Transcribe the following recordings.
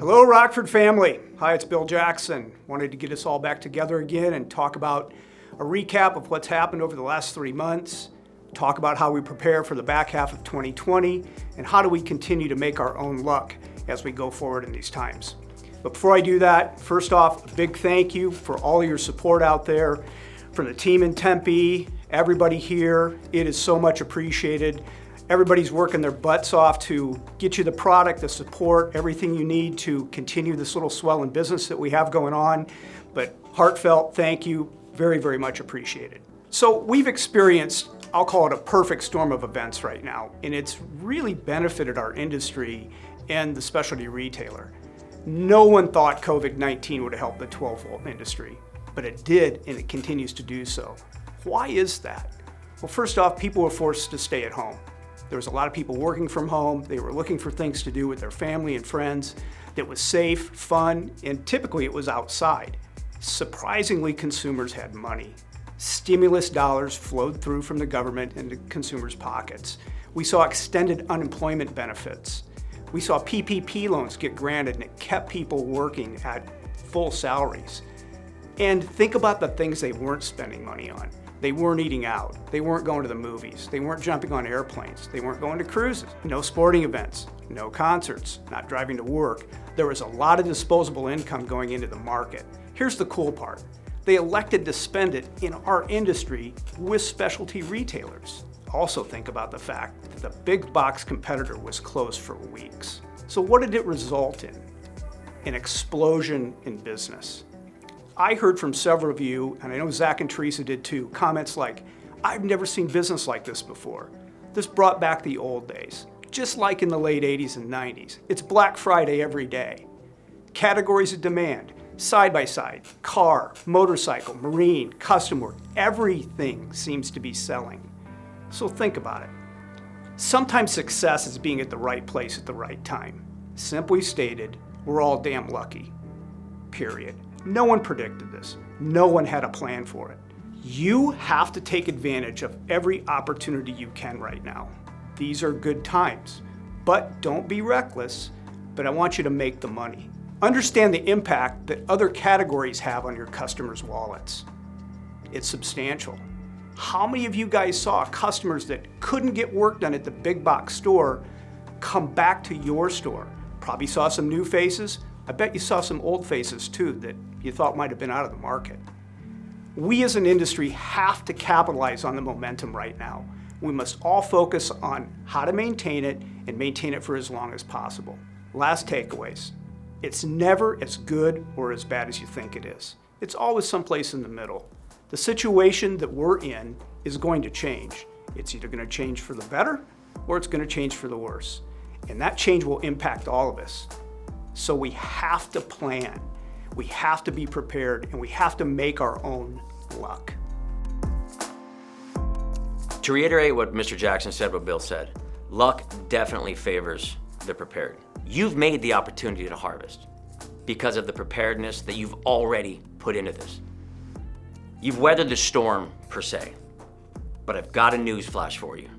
Hello, Rockford family. Hi, it's Bill Jackson. Wanted to get us all back together again and talk about a recap of what's happened over the last 3 months, talk about how we prepare for the back half of 2020, and how do we continue to make our own luck as we go forward in these times. But before I do that, first off, a big thank you for all your support out there, from the team in Tempe, everybody here. It is so much appreciated. Everybody's working their butts off to get you the product, the support, everything you need to continue this little swell in business that we have going on. But heartfelt thank you, very, very much appreciated. So we've experienced, I'll call it a perfect storm of events right now, and it's really benefited our industry and the specialty retailer. No one thought COVID-19 would help the 12-volt industry, but it did, and it continues to do so. Why is that? Well, first off, people were forced to stay at home. There was a lot of people working from home. They were looking for things to do with their family and friends that was safe, fun, and typically it was outside. Surprisingly, consumers had money. Stimulus dollars flowed through from the government into consumers' pockets. We saw extended unemployment benefits. We saw PPP loans get granted, and it kept people working at full salaries. And think about the things they weren't spending money on. They weren't eating out. They weren't going to the movies. They weren't jumping on airplanes. They weren't going to cruises. No sporting events, no concerts, not driving to work. There was a lot of disposable income going into the market. Here's the cool part. They elected to spend it in our industry with specialty retailers. Also think about the fact that the big box competitor was closed for weeks. So what did it result in? An explosion in business. I heard from several of you, and I know Zach and Teresa did too, comments like, "I've never seen business like this before." This brought back the old days, just like in the late 80s and 90s. It's Black Friday every day. Categories of demand, side-by-side, car, motorcycle, marine, custom work, everything seems to be selling. So think about it. Sometimes success is being at the right place at the right time. Simply stated, we're all damn lucky, period. No one predicted this. No one had a plan for it. You have to take advantage of every opportunity you can right now. These are good times, but don't be reckless, but I want you to make the money. Understand the impact that other categories have on your customers' wallets. It's substantial. How many of you guys saw customers that couldn't get work done at the big box store come back to your store? Probably saw some new faces. I bet you saw some old faces too that you thought might have been out of the market. We as an industry have to capitalize on the momentum right now. We must all focus on how to maintain it and maintain it for as long as possible. Last takeaways. It's never as good or as bad as you think it is. It's always someplace in the middle. The situation that we're in is going to change. It's either going to change for the better or it's going to change for the worse. And that change will impact all of us. So we have to plan, we have to be prepared, and we have to make our own luck. To reiterate what Mr. Jackson said, what Bill said, luck definitely favors the prepared. You've made the opportunity to harvest because of the preparedness that you've already put into this. You've weathered the storm, per se, but I've got a news flash for you.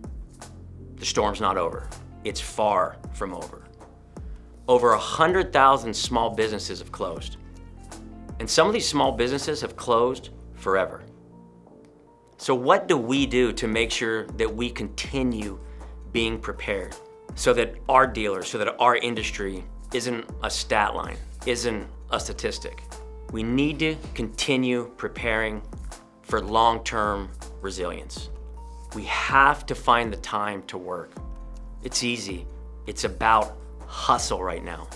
The storm's not over. It's far from over. Over 100,000 small businesses have closed. And some of these small businesses have closed forever. So what do we do to make sure that we continue being prepared so that our dealers, so that our industry isn't a stat line, isn't a statistic? We need to continue preparing for long-term resilience. We have to find the time to work. It's easy. It's about hustle right now.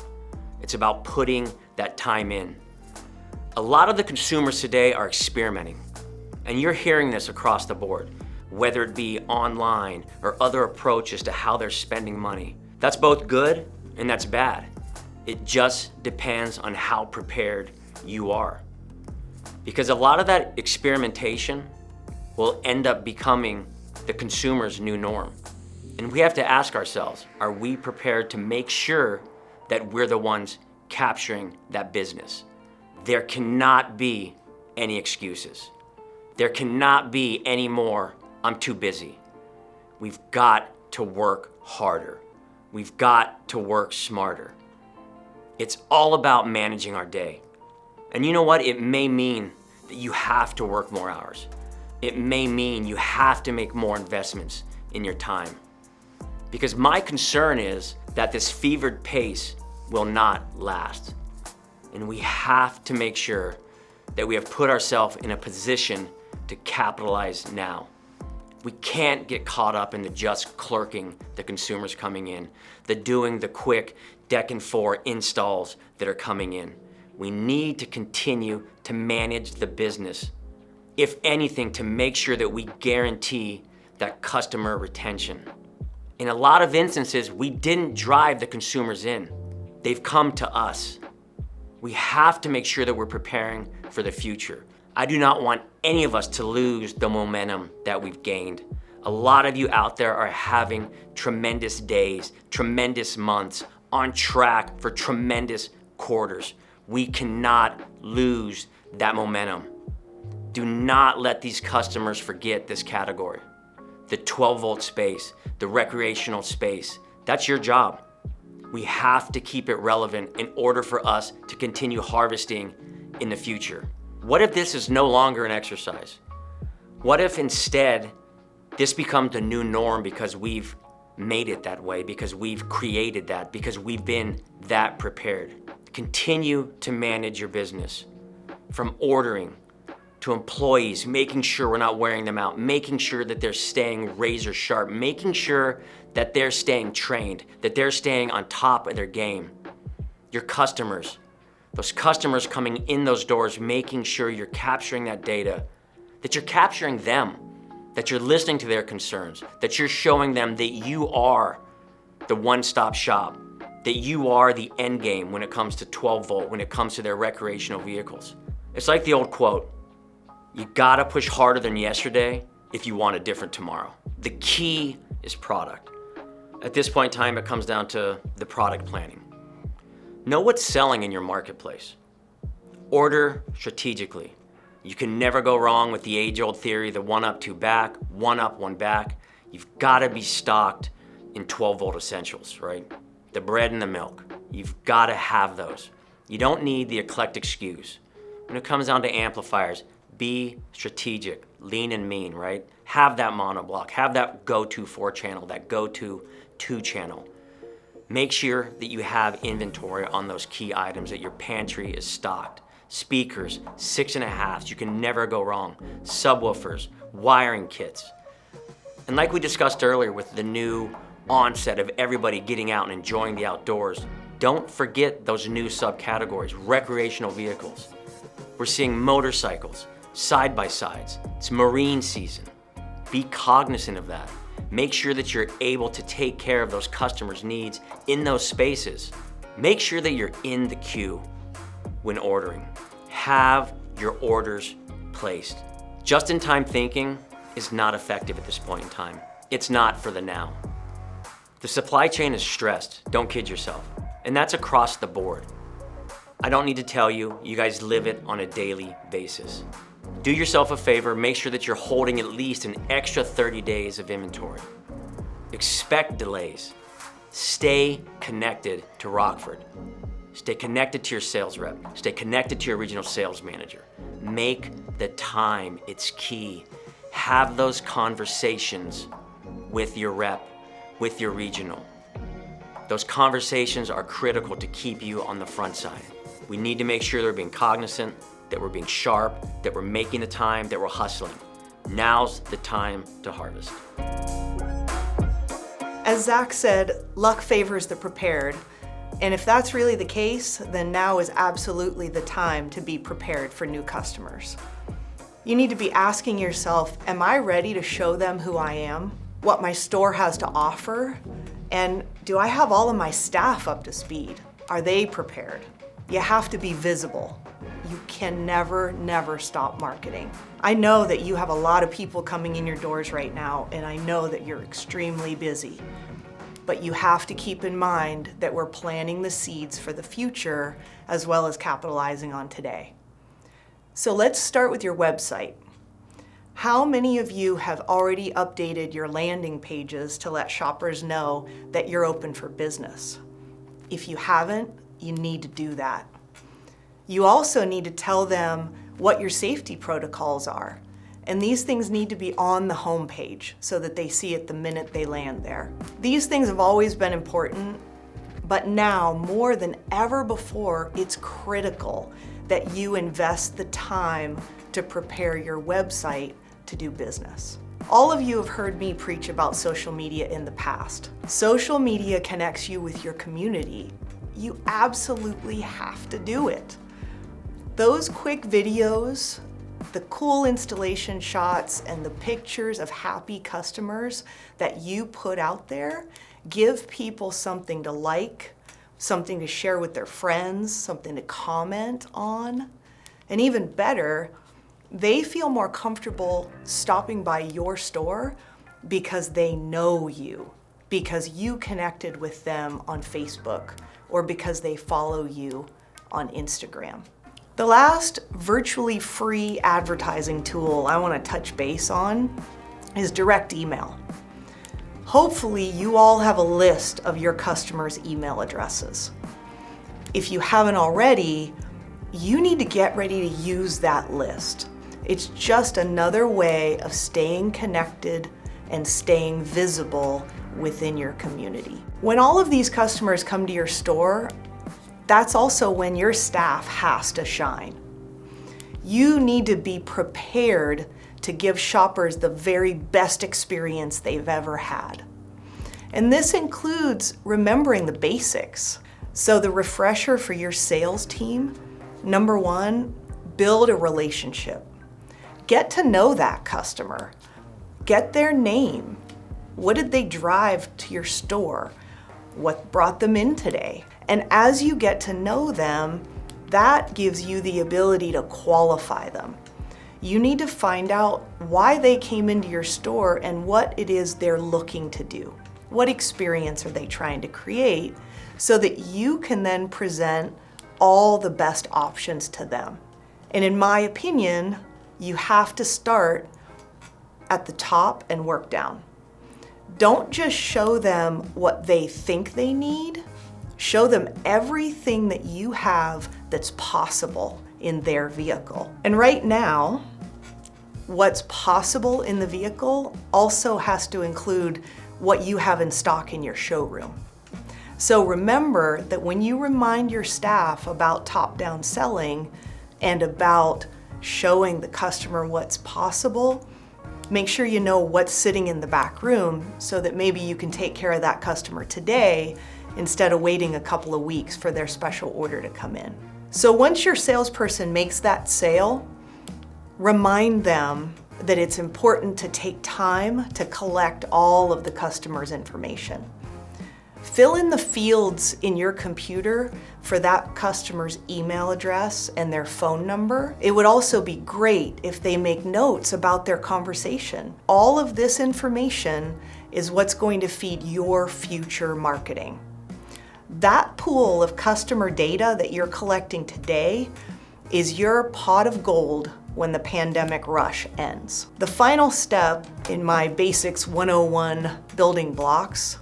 It's about putting that time in. A lot of the consumers today are experimenting, and you're hearing this across the board, whether it be online or other approaches to how they're spending money. That's both good and that's bad. It just depends on how prepared you are. Because a lot of that experimentation will end up becoming the consumer's new norm. And we have to ask ourselves, are we prepared to make sure that we're the ones capturing that business? There cannot be any excuses. There cannot be any more, "I'm too busy." We've got to work harder. We've got to work smarter. It's all about managing our day. And you know what? It may mean that you have to work more hours. It may mean you have to make more investments in your time. Because my concern is that this fevered pace will not last. And we have to make sure that we have put ourselves in a position to capitalize now. We can't get caught up in the just clerking the consumers coming in, the doing the quick deck and four installs that are coming in. We need to continue to manage the business, if anything, to make sure that we guarantee that customer retention. In a lot of instances, we didn't drive the consumers in. They've come to us. We have to make sure that we're preparing for the future. I do not want any of us to lose the momentum that we've gained. A lot of you out there are having tremendous days, tremendous months, on track for tremendous quarters. We cannot lose that momentum. Do not let these customers forget this category. The 12-volt space, the recreational space, that's your job. We have to keep it relevant in order for us to continue harvesting in the future. What if this is no longer an exercise? What if instead this becomes the new norm because we've made it that way, because we've created that, because we've been that prepared? Continue to manage your business, from ordering to employees, making sure we're not wearing them out, making sure that they're staying razor sharp, making sure that they're staying trained, that they're staying on top of their game. Your customers, those customers coming in those doors, making sure you're capturing that data, that you're capturing them, that you're listening to their concerns, that you're showing them that you are the one-stop shop, that you are the end game when it comes to 12 volt, when it comes to their recreational vehicles. It's like the old quote, you gotta push harder than yesterday if you want a different tomorrow. The key is product. At this point in time, it comes down to the product planning. Know what's selling in your marketplace. Order strategically. You can never go wrong with the age-old theory, the one up, two back, one up, one back. You've gotta be stocked in 12 volt essentials, right? The bread and the milk. You've gotta have those. You don't need the eclectic SKUs. When it comes down to amplifiers, be strategic, lean and mean, right? Have that monoblock, have that go-to 4-channel, that go-to 2-channel. Make sure that you have inventory on those key items, that your pantry is stocked. Speakers, 6.5s, you can never go wrong. Subwoofers, wiring kits. And like we discussed earlier with the new onset of everybody getting out and enjoying the outdoors, don't forget those new subcategories, recreational vehicles. We're seeing motorcycles, side-by-sides. It's marine season. Be cognizant of that. Make sure that you're able to take care of those customers' needs in those spaces. Make sure that you're in the queue when ordering. Have your orders placed. Just-in-time thinking is not effective at this point in time. It's not for the now. The supply chain is stressed, don't kid yourself. And that's across the board. I don't need to tell you, you guys live it on a daily basis. Do yourself a favor, make sure that you're holding at least an extra 30 days of inventory. Expect delays. Stay connected to Rockford. Stay connected to your sales rep. Stay connected to your regional sales manager. Make the time, it's key. Have those conversations with your rep, with your regional. Those conversations are critical to keep you on the front side. We need to make sure that we're being cognizant, that we're being sharp, that we're making the time, that we're hustling. Now's the time to harvest. As Zach said, luck favors the prepared. And if that's really the case, then now is absolutely the time to be prepared for new customers. You need to be asking yourself, am I ready to show them who I am, what my store has to offer, and do I have all of my staff up to speed? Are they prepared? You have to be visible. You can never stop marketing. I know that you have a lot of people coming in your doors right now, and I know that you're extremely busy. But you have to keep in mind that we're planting the seeds for the future as well as capitalizing on today. So let's start with your website. How many of you have already updated your landing pages to let shoppers know that you're open for business? If you haven't, you need to do that. You also need to tell them what your safety protocols are. And these things need to be on the homepage so that they see it the minute they land there. These things have always been important, but now more than ever before, it's critical that you invest the time to prepare your website to do business. All of you have heard me preach about social media in the past. Social media connects you with your community. You absolutely have to do it. Those quick videos, the cool installation shots, and the pictures of happy customers that you put out there give people something to like, something to share with their friends, something to comment on, and even better, they feel more comfortable stopping by your store because they know you, because you connected with them on Facebook, or because they follow you on Instagram. The last virtually free advertising tool I want to touch base on is direct email. Hopefully you all have a list of your customers' email addresses. If you haven't already, you need to get ready to use that list. It's just another way of staying connected and staying visible within your community. When all of these customers come to your store, that's also when your staff has to shine. You need to be prepared to give shoppers the very best experience they've ever had. And this includes remembering the basics. So the refresher for your sales team, number one, build a relationship. Get to know that customer. Get their name. What did they drive to your store? What brought them in today? And as you get to know them, that gives you the ability to qualify them. You need to find out why they came into your store and what it is they're looking to do. What experience are they trying to create so that you can then present all the best options to them. And in my opinion, you have to start at the top and work down. Don't just show them what they think they need. Show them everything that you have that's possible in their vehicle. And right now, what's possible in the vehicle also has to include what you have in stock in your showroom. So remember that when you remind your staff about top-down selling and about showing the customer what's possible, make sure you know what's sitting in the back room so that maybe you can take care of that customer today instead of waiting a couple of weeks for their special order to come in. So once your salesperson makes that sale, remind them that it's important to take time to collect all of the customer's information. Fill in the fields in your computer for that customer's email address and their phone number. It would also be great if they make notes about their conversation. All of this information is what's going to feed your future marketing. That pool of customer data that you're collecting today is your pot of gold when the pandemic rush ends. The final step in my Basics 101 building blocks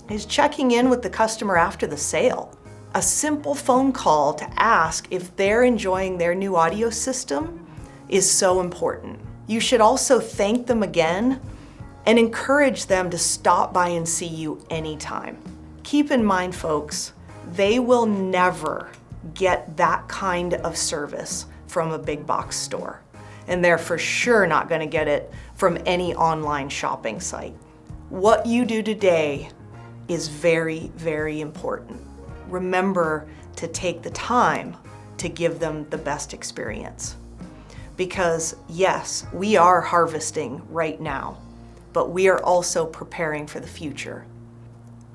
is checking in with the customer after the sale. A simple phone call to ask if they're enjoying their new audio system is so important. You should also thank them again and encourage them to stop by and see you anytime. Keep in mind, folks, they will never get that kind of service from a big box store, and they're for sure not going to get it from any online shopping site. What you do today is very, very important. Remember to take the time to give them the best experience. Because yes, we are harvesting right now, but we are also preparing for the future.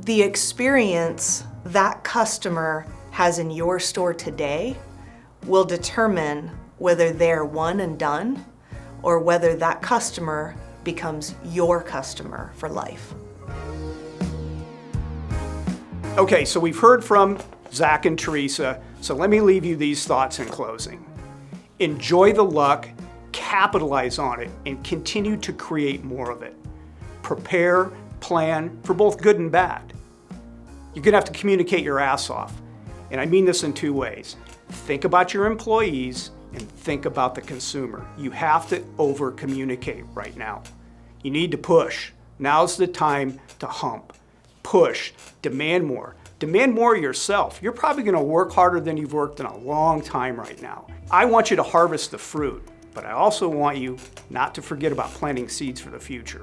The experience that customer has in your store today will determine whether they're one and done or whether that customer becomes your customer for life. Okay, so we've heard from Zach and Teresa, so let me leave you these thoughts in closing. Enjoy the luck, capitalize on it, and continue to create more of it. Prepare, plan for both good and bad. You're gonna have to communicate your ass off. And I mean this in two ways. Think about your employees and think about the consumer. You have to over-communicate right now. You need to push. Now's the time to hump. Push. Demand more. Demand more yourself. You're probably going to work harder than you've worked in a long time right now. I want you to harvest the fruit, but I also want you not to forget about planting seeds for the future.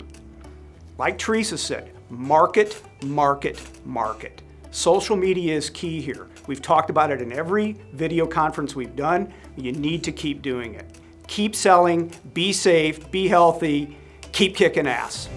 Like Teresa said, market, market, market. Social media is key here. We've talked about it in every video conference we've done. You need to keep doing it. Keep selling, be safe, be healthy, keep kicking ass.